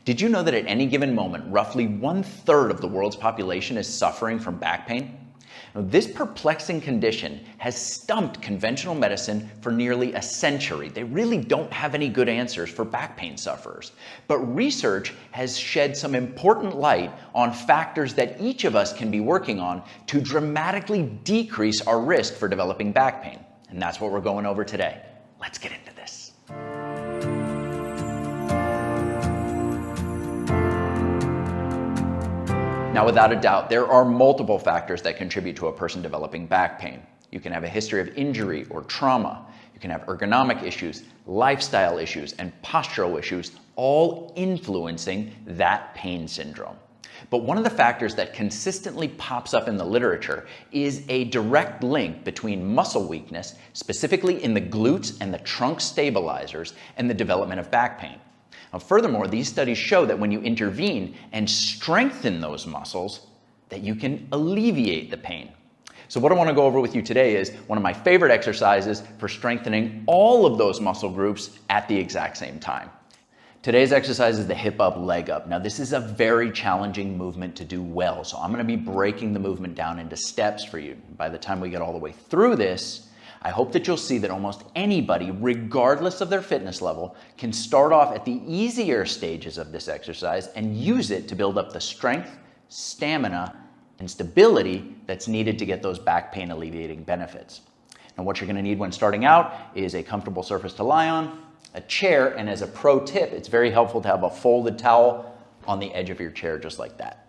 Did you know that at any given moment, roughly 1/3 of the world's population is suffering from back pain? Now, this perplexing condition has stumped conventional medicine for nearly a century. They really don't have any good answers for back pain sufferers. But research has shed some important light on factors that each of us can be working on to dramatically decrease our risk for developing back pain. And that's what we're going over today. Let's get into this. Now, without a doubt, there are multiple factors that contribute to a person developing back pain. You can have a history of injury or trauma. You can have ergonomic issues, lifestyle issues, and postural issues, all influencing that pain syndrome. But one of the factors that consistently pops up in the literature is a direct link between muscle weakness, specifically in the glutes and the trunk stabilizers, and the development of back pain. Now, furthermore, these studies show that when you intervene and strengthen those muscles, that you can alleviate the pain. So what I want to go over with you today is one of my favorite exercises for strengthening all of those muscle groups at the exact same time. Today's exercise is the hip up, leg up. Now, this is a very challenging movement to do well, so I'm going to be breaking the movement down into steps for you. By the time we get all the way through this, I hope that you'll see that almost anybody, regardless of their fitness level, can start off at the easier stages of this exercise and use it to build up the strength, stamina, and stability that's needed to get those back pain alleviating benefits. Now, what you're going to need when starting out is a comfortable surface to lie on, a chair, and as a pro tip, it's very helpful to have a folded towel on the edge of your chair just like that.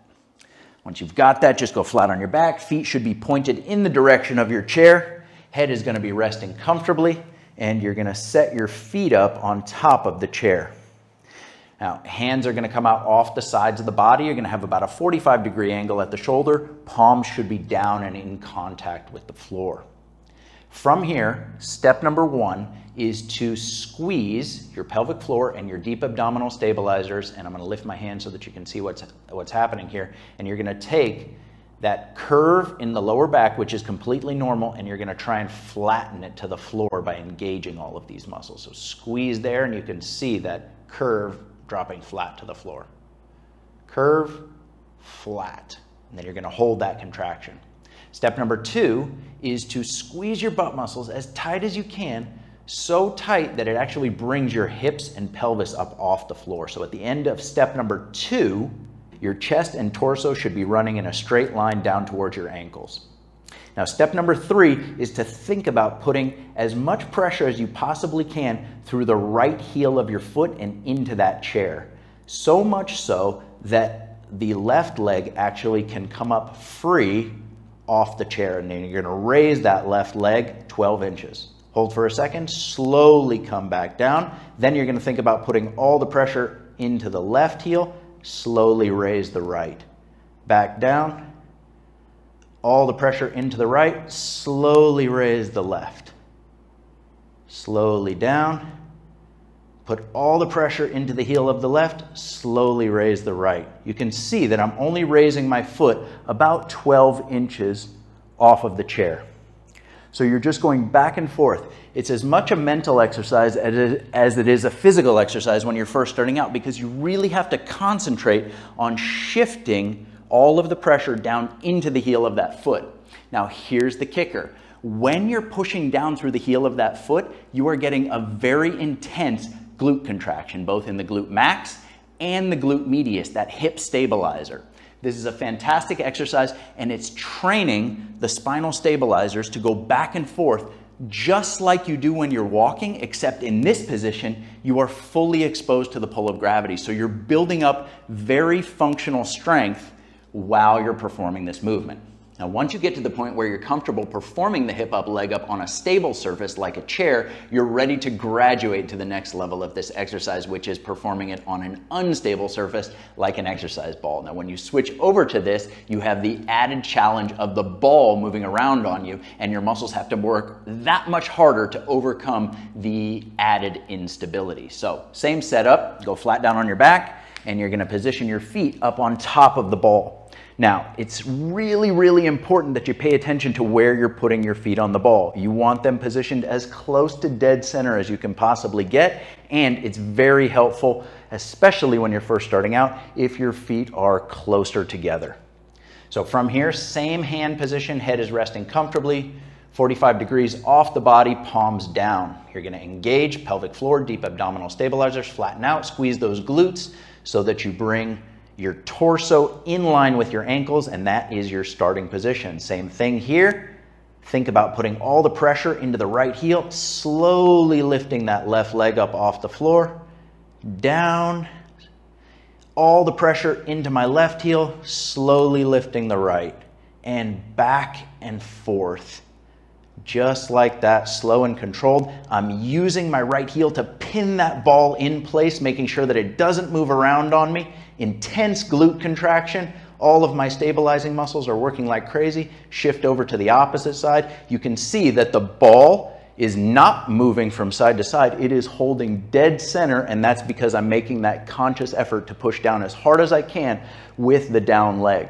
Once you've got that, just go flat on your back. Feet should be pointed in the direction of your chair. Head is going to be resting comfortably, and you're going to set your feet up on top of the chair. Now, hands are going to come out off the sides of the body. You're going to have about a 45-degree angle at the shoulder. Palms should be down and in contact with the floor. From here, step number one is to squeeze your pelvic floor and your deep abdominal stabilizers, and I'm going to lift my hand so that you can see what's happening here, and you're going to take that curve in the lower back, which is completely normal, and you're going to try and flatten it to the floor by engaging all of these muscles. So squeeze there, and you can see that curve dropping flat to the floor. Curve, flat, and then you're going to hold that contraction. Step number two is to squeeze your butt muscles as tight as you can, so tight that it actually brings your hips and pelvis up off the floor. So at the end of step number two, your chest and torso should be running in a straight line down towards your ankles. Now, step number three is to think about putting as much pressure as you possibly can through the right heel of your foot and into that chair. So much so that the left leg actually can come up free off the chair, and then you're going to raise that left leg 12 inches. Hold for a second, slowly come back down. Then you're going to think about putting all the pressure into the left heel. Slowly raise the right. Back down. All the pressure into the right. Slowly raise the left. Slowly down. Put all the pressure into the heel of the left. Slowly raise the right. You can see that I'm only raising my foot about 12 inches off of the chair. So you're just going back and forth. It's as much a mental exercise as it is a physical exercise when you're first starting out, because you really have to concentrate on shifting all of the pressure down into the heel of that foot. Now, here's the kicker. When you're pushing down through the heel of that foot, you are getting a very intense glute contraction, both in the glute max and the glute medius, that hip stabilizer. This is a fantastic exercise, and it's training the spinal stabilizers to go back and forth just like you do when you're walking, except in this position, you are fully exposed to the pull of gravity. So you're building up very functional strength while you're performing this movement. Now, once you get to the point where you're comfortable performing the hip up, leg up on a stable surface like a chair, you're ready to graduate to the next level of this exercise, which is performing it on an unstable surface like an exercise ball. Now, when you switch over to this, you have the added challenge of the ball moving around on you, and your muscles have to work that much harder to overcome the added instability. So, same setup, go flat down on your back, and you're going to position your feet up on top of the ball. Now, it's really, really important that you pay attention to where you're putting your feet on the ball. You want them positioned as close to dead center as you can possibly get, and it's very helpful, especially when you're first starting out, if your feet are closer together. So from here, same hand position, head is resting comfortably, 45 degrees off the body, palms down. You're gonna engage pelvic floor, deep abdominal stabilizers, flatten out, squeeze those glutes so that you bring your torso in line with your ankles, and that is your starting position. Same thing here. Think about putting all the pressure into the right heel, slowly lifting that left leg up off the floor, down, all the pressure into my left heel, slowly lifting the right, and back and forth. Just like that, slow and controlled. I'm using my right heel to pin that ball in place, making sure that it doesn't move around on me. Intense glute contraction. All of my stabilizing muscles are working like crazy. Shift over to the opposite side. You can see that the ball is not moving from side to side. It is holding dead center, and that's because I'm making that conscious effort to push down as hard as I can with the down leg.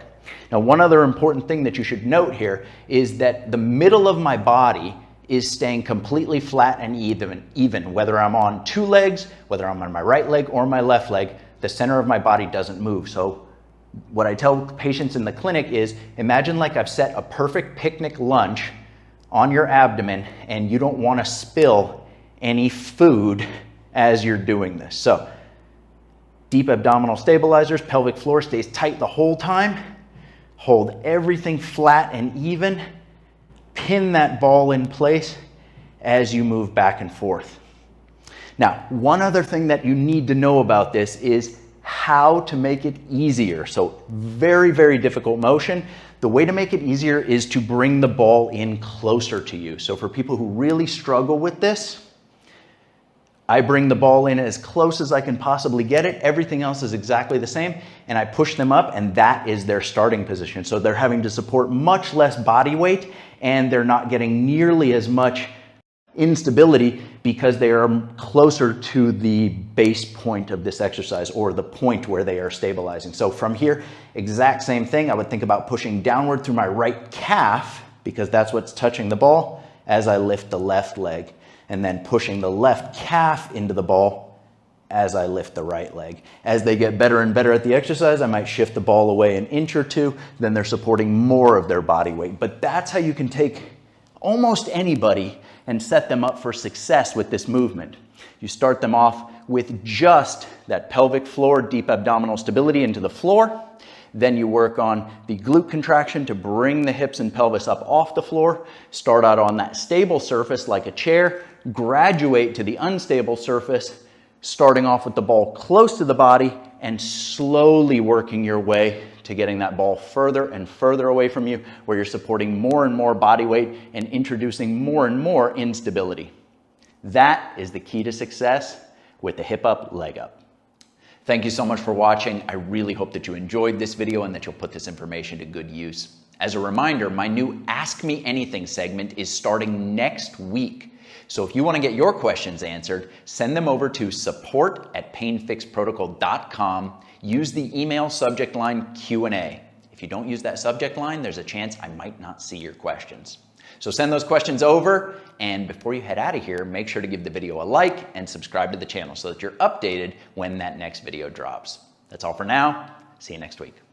Now, one other important thing that you should note here is that the middle of my body is staying completely flat and even. Whether I'm on two legs, whether I'm on my right leg or my left leg, the center of my body doesn't move. So what I tell patients in the clinic is, imagine like I've set a perfect picnic lunch on your abdomen and you don't want to spill any food as you're doing this. So deep abdominal stabilizers, pelvic floor stays tight the whole time. Hold everything flat and even. Pin that ball in place as you move back and forth. Now, one other thing that you need to know about this is how to make it easier. So very, very difficult motion. The way to make it easier is to bring the ball in closer to you. So for people who really struggle with this, I bring the ball in as close as I can possibly get it. Everything else is exactly the same. And I push them up, and that is their starting position. So they're having to support much less body weight, and they're not getting nearly as much instability because they are closer to the base point of this exercise, or the point where they are stabilizing. So from here, exact same thing. I would think about pushing downward through my right calf, because that's what's touching the ball, as I lift the left leg, and then pushing the left calf into the ball as I lift the right leg. As they get better and better at the exercise, I might shift the ball away an inch or two, then they're supporting more of their body weight. But that's how you can take almost anybody and set them up for success with this movement. You start them off with just that pelvic floor, deep abdominal stability into the floor. Then you work on the glute contraction to bring the hips and pelvis up off the floor. Start out on that stable surface like a chair, graduate to the unstable surface, starting off with the ball close to the body and slowly working your way to getting that ball further and further away from you, where you're supporting more and more body weight and introducing more and more instability. That is the key to success with the hip up, leg up. Thank you so much for watching. I really hope that you enjoyed this video and that you'll put this information to good use. As a reminder, my new Ask Me Anything segment is starting next week. So if you want to get your questions answered, send them over to support@painfixprotocol.com. Use the email subject line Q&A. If you don't use that subject line, there's a chance I might not see your questions. So send those questions over, and before you head out of here, make sure to give the video a like and subscribe to the channel so that you're updated when that next video drops. That's all for now. See you next week.